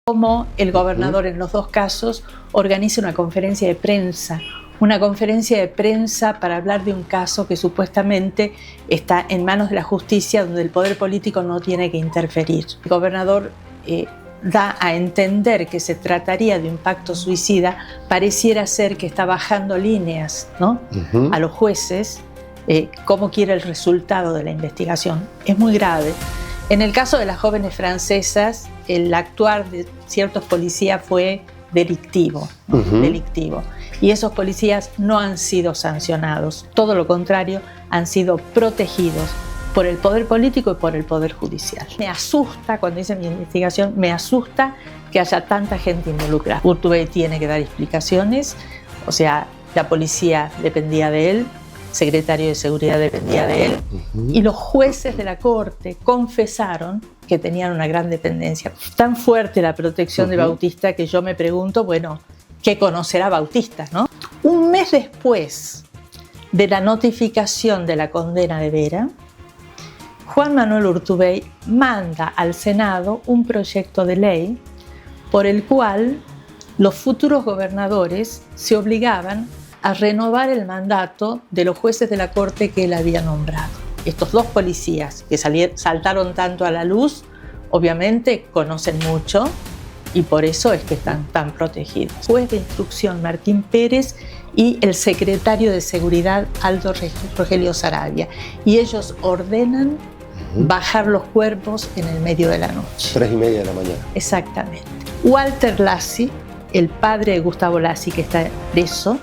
Cómo el gobernador en los dos casos organiza una conferencia de prensa para hablar de un caso que supuestamente está en manos de la justicia, donde el poder político no tiene que interferir. El gobernador da a entender que se trataría de un pacto suicida. Pareciera ser que está bajando líneas, ¿no? A los jueces, cómo quiere el resultado de la investigación. Es muy grave. En el caso de las jóvenes francesas, el actuar de ciertos policías fue delictivo, delictivo. Y esos policías no han sido sancionados, todo lo contrario, han sido protegidos por el poder político y por el poder judicial. Me asusta, cuando hice mi investigación, me asusta que haya tanta gente involucrada. Urtubey tiene que dar explicaciones, o sea, la policía dependía de él, secretario de Seguridad dependía de él, y los jueces de la Corte confesaron que tenían una gran dependencia. Tan fuerte la protección de Bautista que yo me pregunto, bueno, ¿qué conocerá Bautista, no? Un mes después de la notificación de la condena de Vera, Juan Manuel Urtubey manda al Senado un proyecto de ley por el cual los futuros gobernadores se obligaban a renovar el mandato de los jueces de la Corte que él había nombrado. Estos dos policías que saltaron tanto a la luz, obviamente conocen mucho y por eso es que están tan protegidos. El juez de instrucción Martín Pérez y el secretario de Seguridad Aldo Rogelio Saravia. Y ellos ordenan bajar los cuerpos en el medio de la noche. 3:30 de la mañana. Exactamente. Walter Lassi, el padre de Gustavo Lassi, que está preso,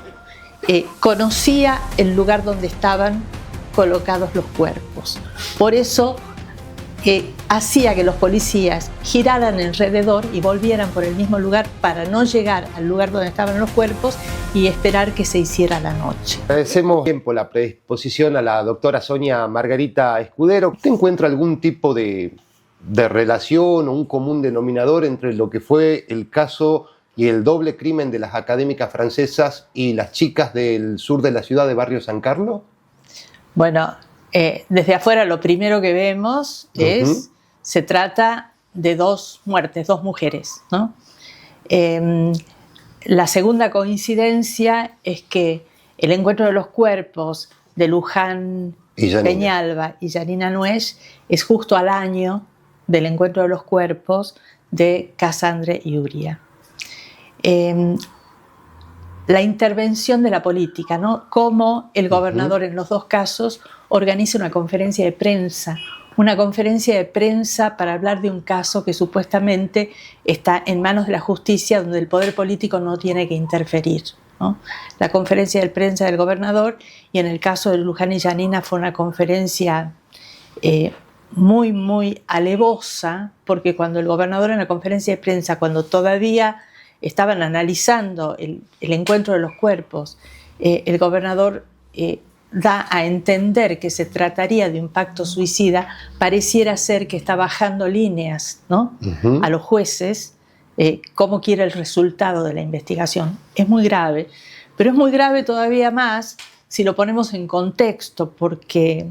conocía el lugar donde estaban colocados los cuerpos. Por eso hacía que los policías giraran alrededor y volvieran por el mismo lugar para no llegar al lugar donde estaban los cuerpos y esperar que se hiciera la noche. Agradecemos tiempo la predisposición a la doctora Sonia Margarita Escudero. ¿Usted encuentra algún tipo de relación o un común denominador entre lo que fue el caso y el doble crimen de las académicas francesas y las chicas del sur de la ciudad de Barrio San Carlos? Bueno, desde afuera lo primero que vemos se trata de dos muertes, dos mujeres, ¿no? La segunda coincidencia es que el encuentro de los cuerpos de Luján Peñalba y Yanina Nuech es justo al año del encuentro de los cuerpos de Casandre y Uría. La intervención de la política, ¿no? Cómo el gobernador en los dos casos organiza una conferencia de prensa para hablar de un caso que supuestamente está en manos de la justicia, donde el poder político no tiene que interferir, ¿no? La conferencia de prensa del gobernador, y en el caso de Luján y Yanina fue una conferencia muy, muy alevosa, porque cuando el gobernador en la conferencia de prensa, cuando todavía estaban analizando el encuentro de los cuerpos, el gobernador da a entender que se trataría de un pacto suicida. Pareciera ser que está bajando líneas, ¿no? A los jueces, cómo quiere el resultado de la investigación. Es muy grave, pero es muy grave todavía más si lo ponemos en contexto, porque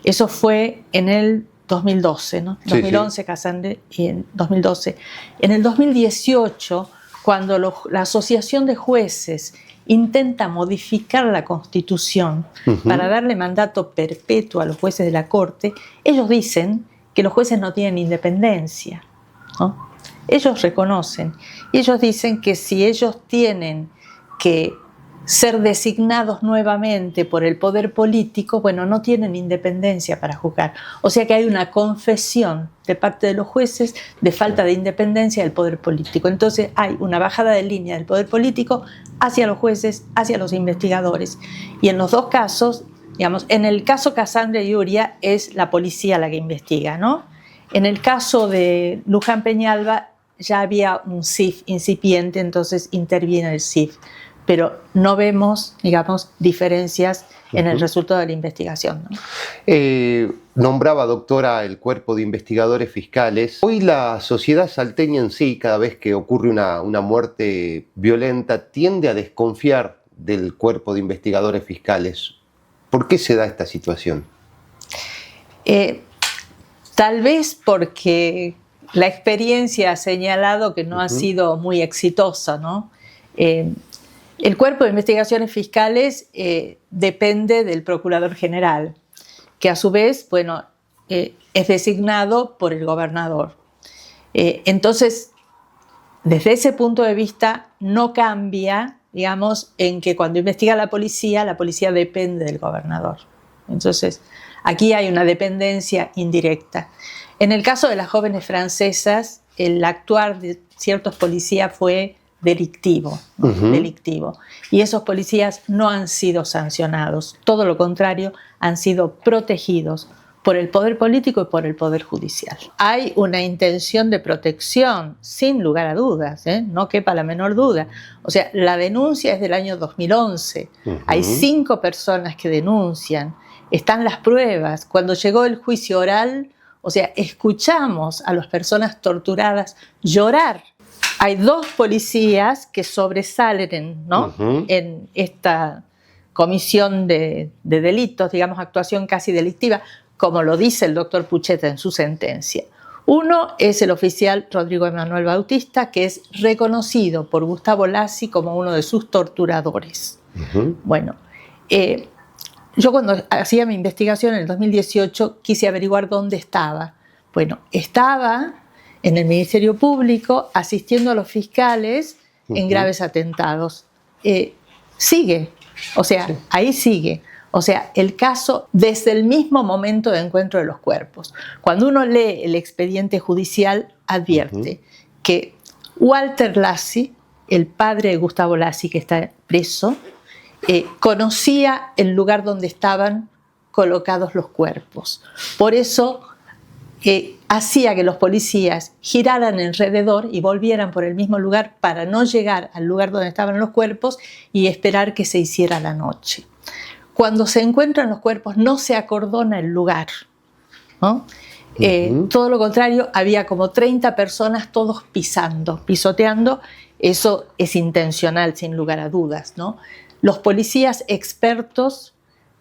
eso fue en el 2012, ¿no? 2011 Casandre y en 2012. En el 2018, cuando la Asociación de Jueces intenta modificar la Constitución para darle mandato perpetuo a los jueces de la Corte, ellos dicen que los jueces no tienen independencia, ¿no? Ellos reconocen, y ellos dicen que si ellos tienen que ser designados nuevamente por el poder político, bueno, no tienen independencia para juzgar. O sea que hay una confesión de parte de los jueces de falta de independencia del poder político. Entonces hay una bajada de línea del poder político hacia los jueces, hacia los investigadores. Y en los dos casos, digamos, en el caso Casandre y Uría es la policía la que investiga, ¿no? En el caso de Luján Peñalba ya había un CIF incipiente, entonces interviene el CIF. Pero no vemos, digamos, diferencias en el resultado de la investigación, ¿no? Nombraba, doctora, el cuerpo de investigadores fiscales. Hoy la sociedad salteña en sí, cada vez que ocurre una muerte violenta, tiende a desconfiar del cuerpo de investigadores fiscales. ¿Por qué se da esta situación? Tal vez porque la experiencia ha señalado que no ha sido muy exitosa, ¿no? El Cuerpo de Investigaciones Fiscales depende del Procurador General, que a su vez, bueno, es designado por el gobernador. Entonces, desde ese punto de vista, no cambia, digamos, en que cuando investiga la policía depende del gobernador. Entonces, aquí hay una dependencia indirecta. En el caso de las jóvenes francesas, el actuar de ciertos policías fue delictivo, ¿no? Delictivo. Y esos policías no han sido sancionados, todo lo contrario, han sido protegidos por el poder político y por el poder judicial. Hay una intención de protección, sin lugar a dudas, no quepa la menor duda. O sea, la denuncia es del año 2011. Hay 5 personas que denuncian, están las pruebas. Cuando llegó el juicio oral, o sea, escuchamos a las personas torturadas llorar. Hay 2 policías que sobresalen en esta comisión de delitos, digamos, actuación casi delictiva, como lo dice el doctor Pucheta en su sentencia. Uno es el oficial Rodrigo Emanuel Bautista, que es reconocido por Gustavo Lassi como uno de sus torturadores. Bueno, yo cuando hacía mi investigación en el 2018 quise averiguar dónde estaba. Bueno, estaba en el Ministerio Público asistiendo a los fiscales en graves atentados. Sigue, o sea, ahí sigue. O sea, el caso desde el mismo momento de encuentro de los cuerpos. Cuando uno lee el expediente judicial, advierte que Walter Lassi, el padre de Gustavo Lassi, que está preso, conocía el lugar donde estaban colocados los cuerpos. Por eso hacía que los policías giraran alrededor y volvieran por el mismo lugar para no llegar al lugar donde estaban los cuerpos y esperar que se hiciera la noche. Cuando se encuentran los cuerpos no se acordona el lugar, ¿no? Todo lo contrario, había como 30 personas todos pisoteando. Eso es intencional, sin lugar a dudas, ¿no? Los policías expertos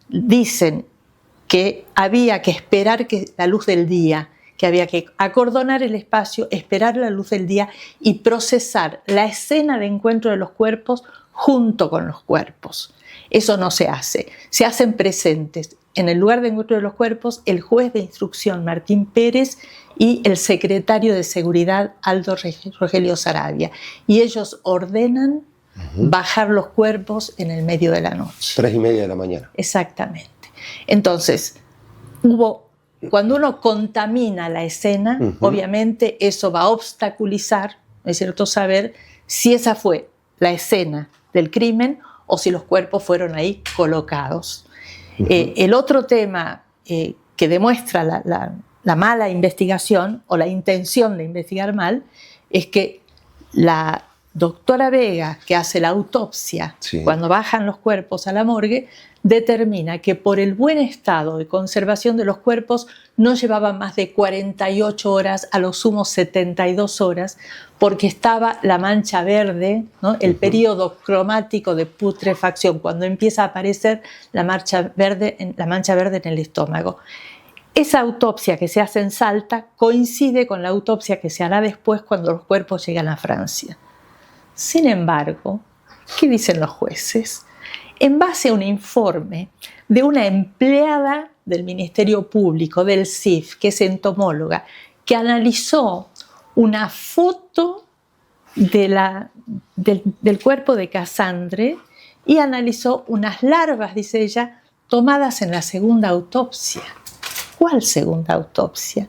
dicen que había que esperar la luz del día, que había que acordonar el espacio, esperar la luz del día y procesar la escena de encuentro de los cuerpos junto con los cuerpos. Eso no se hace. Se hacen presentes en el lugar de encuentro de los cuerpos el juez de instrucción Martín Pérez y el secretario de Seguridad Aldo Rogelio Saravia. Y ellos ordenan bajar los cuerpos en el medio de la noche. 3:30 de la mañana. Exactamente. Entonces, cuando uno contamina la escena, obviamente eso va a obstaculizar, ¿no es cierto?, saber si esa fue la escena del crimen o si los cuerpos fueron ahí colocados. El otro tema que demuestra la mala investigación o la intención de investigar mal es que la doctora Vega, que hace la autopsia, cuando bajan los cuerpos a la morgue, determina que por el buen estado de conservación de los cuerpos no llevaban más de 48 horas, a lo sumo 72 horas, porque estaba la mancha verde, ¿no? El periodo cromático de putrefacción, cuando empieza a aparecer la mancha verde en el estómago. Esa autopsia que se hace en Salta coincide con la autopsia que se hará después cuando los cuerpos llegan a Francia. Sin embargo, ¿qué dicen los jueces? En base a un informe de una empleada del Ministerio Público, del CIF, que es entomóloga, que analizó una foto del cuerpo de Casandre y analizó unas larvas, dice ella, tomadas en la segunda autopsia. ¿Cuál segunda autopsia?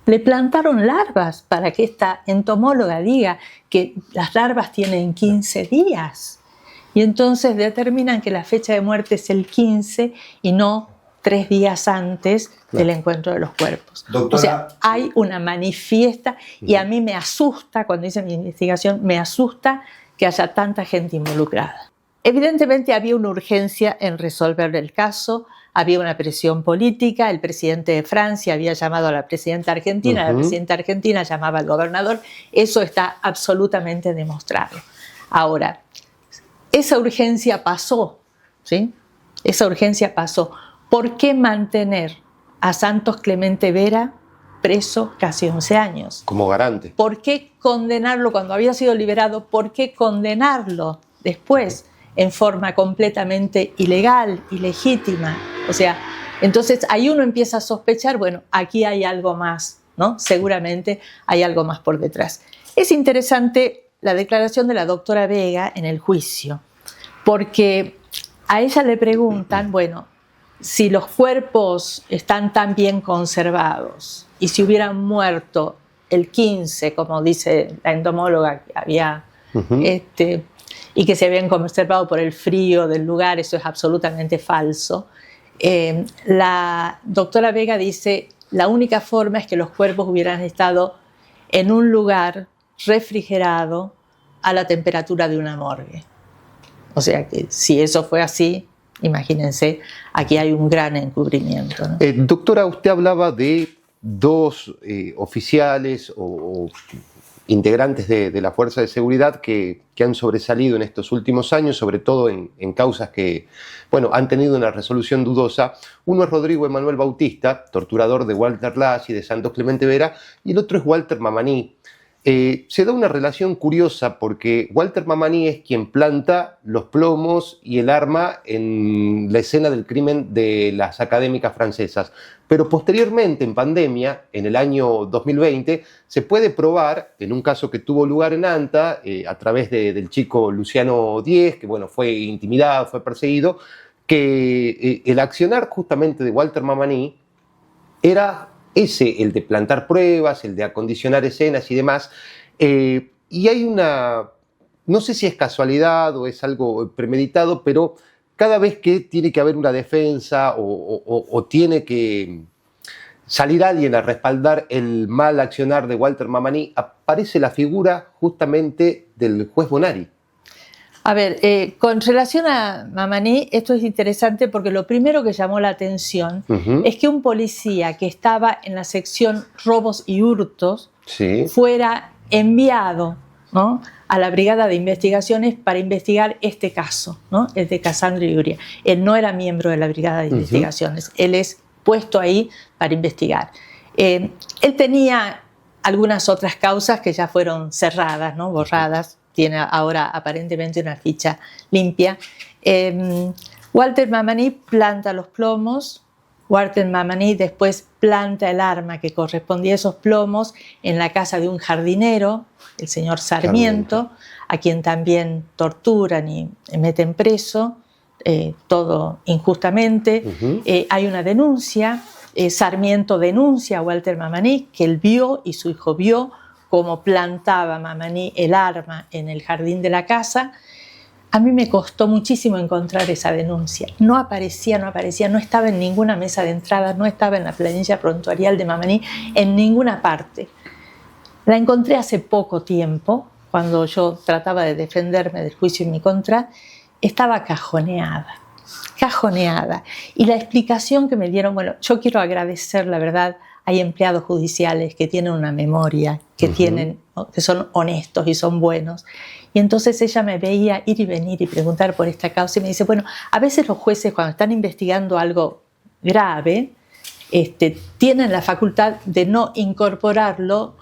Le plantaron larvas para que esta entomóloga diga que las larvas tienen 15 días. Y entonces determinan que la fecha de muerte es el 15 y no 3 días antes del encuentro de los cuerpos. Doctora, o sea, hay una manifiesta y a mí me asusta, cuando hice mi investigación, me asusta que haya tanta gente involucrada. Evidentemente había una urgencia en resolver el caso, había una presión política, el presidente de Francia había llamado a la presidenta argentina, la presidenta argentina llamaba al gobernador, eso está absolutamente demostrado. Ahora, esa urgencia pasó, ¿sí? Esa urgencia pasó. ¿Por qué mantener a Santos Clemente Vera preso casi 11 años. Como garante. ¿Por qué condenarlo cuando había sido liberado? ¿Por qué condenarlo después en forma completamente ilegal, ilegítima? O sea, entonces ahí uno empieza a sospechar, bueno, aquí hay algo más, ¿no? Seguramente hay algo más por detrás. Es interesante la declaración de la doctora Vega en el juicio, porque a ella le preguntan, bueno, si los cuerpos están tan bien conservados y si hubieran muerto el 15, como dice la entomóloga, que había, y que se habían conservado por el frío del lugar, eso es absolutamente falso. La doctora Vega dice, la única forma es que los cuerpos hubieran estado en un lugar refrigerado a la temperatura de una morgue. O sea que si eso fue así, imagínense, aquí hay un gran encubrimiento, ¿no? Doctora, usted hablaba de dos oficiales o integrantes de la Fuerza de Seguridad que han sobresalido en estos últimos años, sobre todo en causas que, bueno, han tenido una resolución dudosa. Uno es Rodrigo Emanuel Bautista, torturador de Walter Lass y de Santos Clemente Vera, y el otro es Walter Mamani. Se da una relación curiosa porque Walter Mamani es quien planta los plomos y el arma en la escena del crimen de las académicas francesas. Pero posteriormente, en pandemia, en el año 2020, se puede probar, en un caso que tuvo lugar en Anta, a través del chico Luciano Díez, que bueno, fue intimidado, fue perseguido, que el accionar justamente de Walter Mamani era ese, el de plantar pruebas, el de acondicionar escenas y demás. Y hay una, no sé si es casualidad o es algo premeditado, pero cada vez que tiene que haber una defensa o tiene que salir alguien a respaldar el mal accionar de Walter Mamani, aparece la figura justamente del juez Bonari. A ver, con relación a Mamani, esto es interesante porque lo primero que llamó la atención es que un policía que estaba en la sección robos y hurtos fuera enviado, ¿no?, a la Brigada de Investigaciones para investigar este caso, ¿no?, el de Casandro Iguria. Él no era miembro de la Brigada de Investigaciones, él es puesto ahí para investigar. Él tenía algunas otras causas que ya fueron cerradas, ¿no?, borradas. Tiene ahora aparentemente una ficha limpia. Walter Mamani planta los plomos. Walter Mamani después planta el arma que correspondía a esos plomos en la casa de un jardinero, el señor Sarmiento, a quien también torturan y meten preso, todo injustamente. Hay una denuncia. Sarmiento denuncia a Walter Mamani, que él vio y su hijo vio cómo plantaba Mamani el arma en el jardín de la casa. A mí me costó muchísimo encontrar esa denuncia. No aparecía, no estaba en ninguna mesa de entrada, no estaba en la planilla prontuarial de Mamani, en ninguna parte. La encontré hace poco tiempo, cuando yo trataba de defenderme del juicio en mi contra. Estaba cajoneada. Y la explicación que me dieron, bueno, yo quiero agradecer, la verdad. Hay empleados judiciales que tienen una memoria, que son honestos y son buenos. Y entonces ella me veía ir y venir y preguntar por esta causa y me dice, bueno, a veces los jueces cuando están investigando algo grave, tienen la facultad de no incorporarlo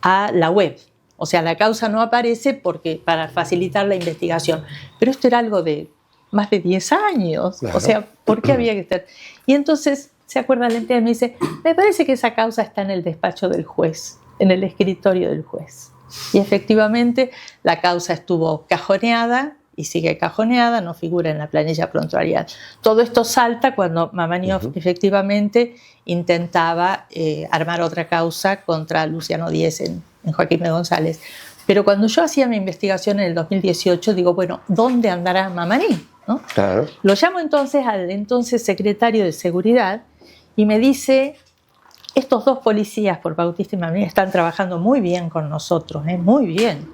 a la web. O sea, la causa no aparece para facilitar la investigación. Pero esto era algo de más de 10 años. Claro. O sea, ¿por qué había que estar? Y entonces se acuerda la empleada y me dice, me parece que esa causa está en el despacho del juez, en el escritorio del juez. Y efectivamente la causa estuvo cajoneada y sigue cajoneada, no figura en la planilla prontuarial. Todo esto salta cuando Mamani efectivamente intentaba armar otra causa contra Luciano Díez en Joaquín B. González. Pero cuando yo hacía mi investigación en el 2018, digo, bueno, ¿dónde andará Mamani? ¿No? Claro. Lo llamo entonces al entonces secretario de Seguridad y me dice, estos dos policías por Bautista y Mamani están trabajando muy bien con nosotros, muy bien.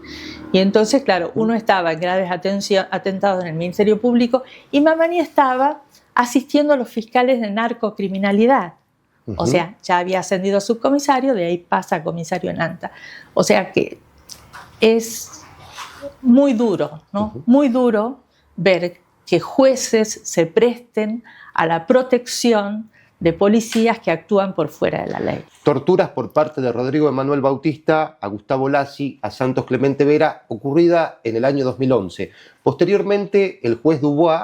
Y entonces, claro, uno estaba en graves atentados en el Ministerio Público y Mamani estaba asistiendo a los fiscales de narcocriminalidad. O sea, ya había ascendido a subcomisario, de ahí pasa a comisario en Anta. O sea que es muy duro, ¿no? Muy duro ver que jueces se presten a la protección de policías que actúan por fuera de la ley. Torturas por parte de Rodrigo Emanuel Bautista a Gustavo Lassi, a Santos Clemente Vera, ocurrida en el año 2011. Posteriormente, el juez Dubois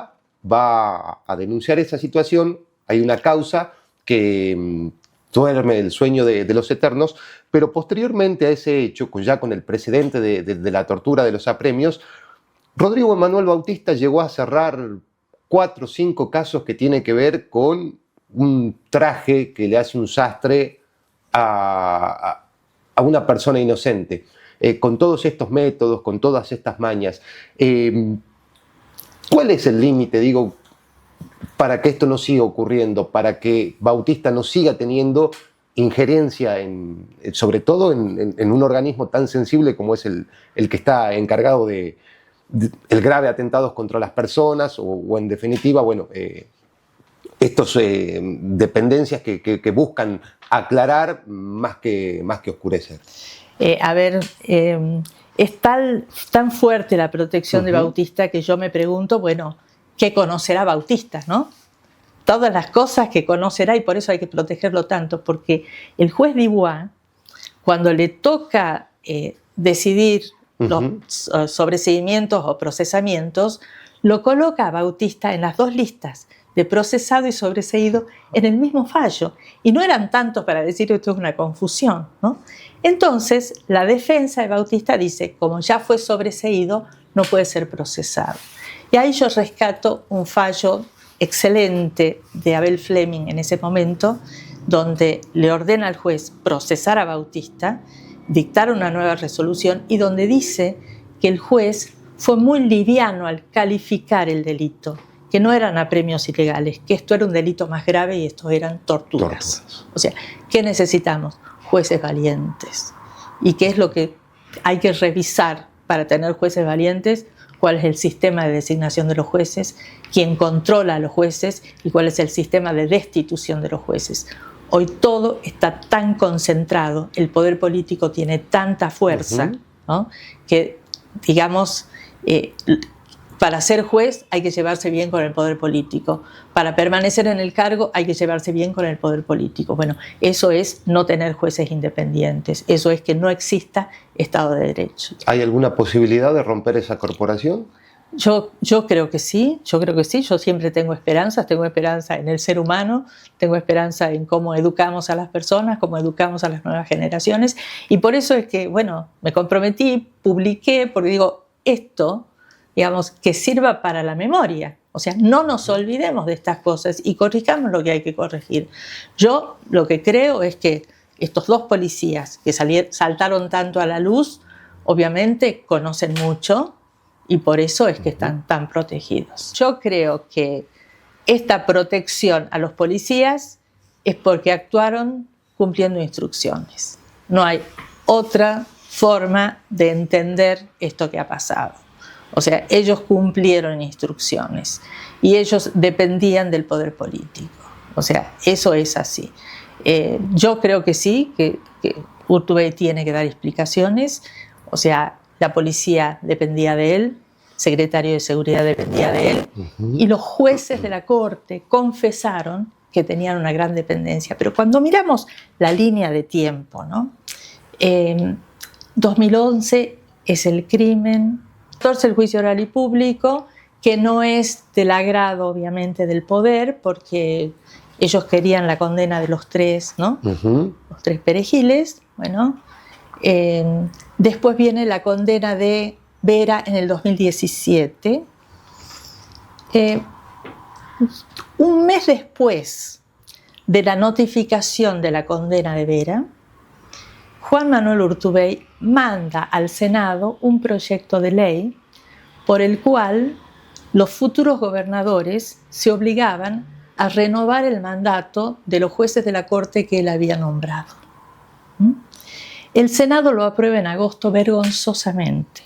va a denunciar esa situación. Hay una causa que duerme el sueño de los eternos, pero posteriormente a ese hecho, ya con el precedente de la tortura de los apremios, Rodrigo Emanuel Bautista llegó a cerrar 4 o 5 casos que tienen que ver con un traje que le hace un sastre a una persona inocente, con todos estos métodos, con todas estas mañas. ¿Cuál es el límite, digo, para que esto no siga ocurriendo, para que Bautista no siga teniendo injerencia, sobre todo en un organismo tan sensible como es el que está encargado de el grave atentados contra las personas o en definitiva, bueno, estas dependencias que buscan aclarar más que oscurecer? Es tan fuerte la protección de Bautista que yo me pregunto, bueno, ¿qué conocerá Bautista, no? Todas las cosas que conocerá, y por eso hay que protegerlo tanto, porque el juez Dubois, cuando le toca decidir los sobreseimientos o procesamientos, lo coloca a Bautista en las 2 listas, de procesado y sobreseído, en el mismo fallo. Y no eran tantos para decir que esto es una confusión, ¿no? Entonces, la defensa de Bautista dice, como ya fue sobreseído, no puede ser procesado. Y ahí yo rescato un fallo excelente de Abel Fleming en ese momento, donde le ordena al juez procesar a Bautista, dictar una nueva resolución y donde dice que el juez fue muy liviano al calificar el delito, que no eran apremios ilegales, que esto era un delito más grave y estos eran torturas. O sea, ¿qué necesitamos? Jueces valientes. ¿Y qué es lo que hay que revisar para tener jueces valientes? ¿Cuál es el sistema de designación de los jueces? ¿Quién controla a los jueces? ¿Y cuál es el sistema de destitución de los jueces? Hoy todo está tan concentrado, el poder político tiene tanta fuerza, ¿no? Que, digamos, para ser juez hay que llevarse bien con el poder político. Para permanecer en el cargo hay que llevarse bien con el poder político. Bueno, eso es no tener jueces independientes. Eso es que no exista Estado de Derecho. ¿Hay alguna posibilidad de romper esa corporación? Yo creo que sí, yo siempre tengo esperanza en el ser humano, tengo esperanza en cómo educamos a las personas, cómo educamos a las nuevas generaciones, y por eso es que, bueno, me comprometí, publiqué, porque digo, esto, digamos, que sirva para la memoria, o sea, no nos olvidemos de estas cosas y corrijamos lo que hay que corregir. Yo lo que creo es que estos 2 policías que saltaron tanto a la luz, obviamente conocen mucho, y por eso es que están tan protegidos. Yo creo que esta protección a los policías es porque actuaron cumpliendo instrucciones. No hay otra forma de entender esto que ha pasado. O sea, ellos cumplieron instrucciones y ellos dependían del poder político. O sea, eso es así. Yo creo que sí, que Urtubey tiene que dar explicaciones. O sea, la policía dependía de él, el secretario de Seguridad dependía de él, y los jueces de la Corte confesaron que tenían una gran dependencia. Pero cuando miramos la línea de tiempo, ¿no? 2011 es el crimen, 14 el juicio oral y público, que no es del agrado, obviamente, del poder, porque ellos querían la condena de los 3, ¿no? Los 3 perejiles, bueno. Después viene la condena de Vera en el 2017. Un mes después de la notificación de la condena de Vera, Juan Manuel Urtubey manda al Senado un proyecto de ley por el cual los futuros gobernadores se obligaban a renovar el mandato de los jueces de la Corte que él había nombrado. El Senado lo aprueba en agosto vergonzosamente.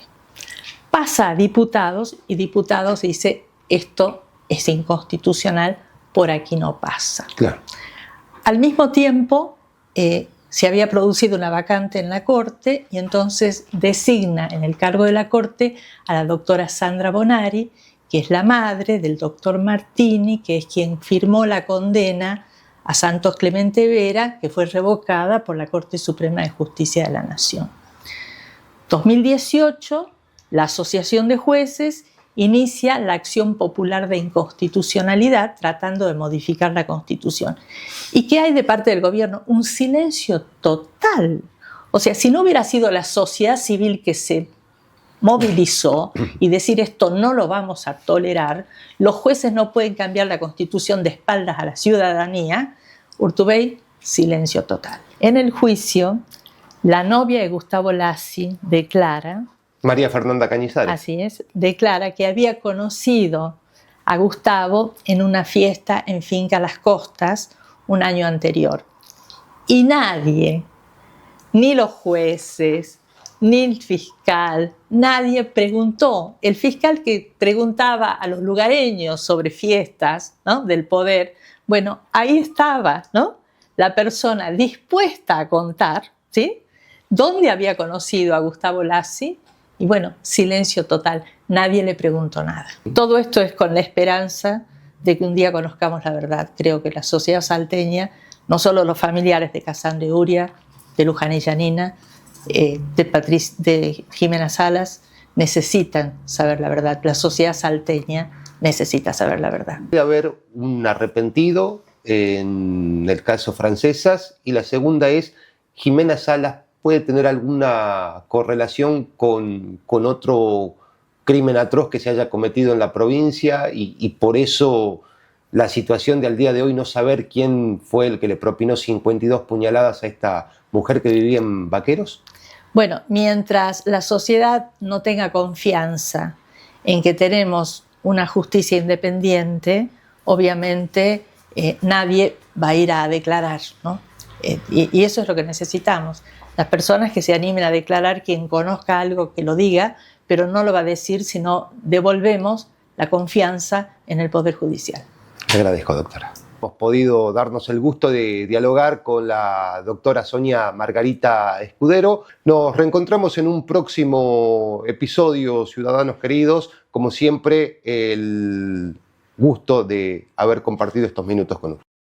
Pasa a diputados y diputados dice, esto es inconstitucional, por aquí no pasa. Claro. Al mismo tiempo, se había producido una vacante en la Corte y entonces designa en el cargo de la Corte a la doctora Sandra Bonari, que es la madre del doctor Martini, que es quien firmó la condena a Santos Clemente Vera, que fue revocada por la Corte Suprema de Justicia de la Nación. 2018, la Asociación de Jueces inicia la acción popular de inconstitucionalidad tratando de modificar la Constitución. ¿Y qué hay de parte del gobierno? Un silencio total. O sea, si no hubiera sido la sociedad civil que se movilizó y decir esto no lo vamos a tolerar, los jueces no pueden cambiar la Constitución de espaldas a la ciudadanía, Urtubey, silencio total. En el juicio, la novia de Gustavo Lassi declara, María Fernanda Cañizares. así es, declara que había conocido a Gustavo en una fiesta en Finca Las Costas un año anterior. Y nadie, ni los jueces, ni el fiscal, nadie preguntó. El fiscal que preguntaba a los lugareños sobre fiestas, ¿no?, del poder, bueno, ahí estaba, ¿no?, la persona dispuesta a contar, ¿sí?, dónde había conocido a Gustavo Lassi. Y bueno, silencio total, nadie le preguntó nada. Todo esto es con la esperanza de que un día conozcamos la verdad. Creo que la sociedad salteña, no solo los familiares de Casandra y Uria, de Luján y Janina, de Jimena Salas, necesitan saber la verdad. La sociedad salteña necesita saber la verdad. Debe haber un arrepentido en el caso Francesas, y la segunda es, Jimena Salas puede tener alguna correlación con otro crimen atroz que se haya cometido en la provincia y por eso la situación de al día de hoy no saber quién fue el que le propinó 52 puñaladas a esta mujer que vivía en Vaqueros. Bueno, mientras la sociedad no tenga confianza en que tenemos una justicia independiente, obviamente nadie va a ir a declarar, ¿no? Y eso es lo que necesitamos. Las personas que se animen a declarar, quien conozca algo que lo diga, pero no lo va a decir si no devolvemos la confianza en el Poder Judicial. Le agradezco, doctora. Hemos podido darnos el gusto de dialogar con la doctora Sonia Margarita Escudero. Nos reencontramos en un próximo episodio, ciudadanos queridos. Como siempre, el gusto de haber compartido estos minutos con ustedes.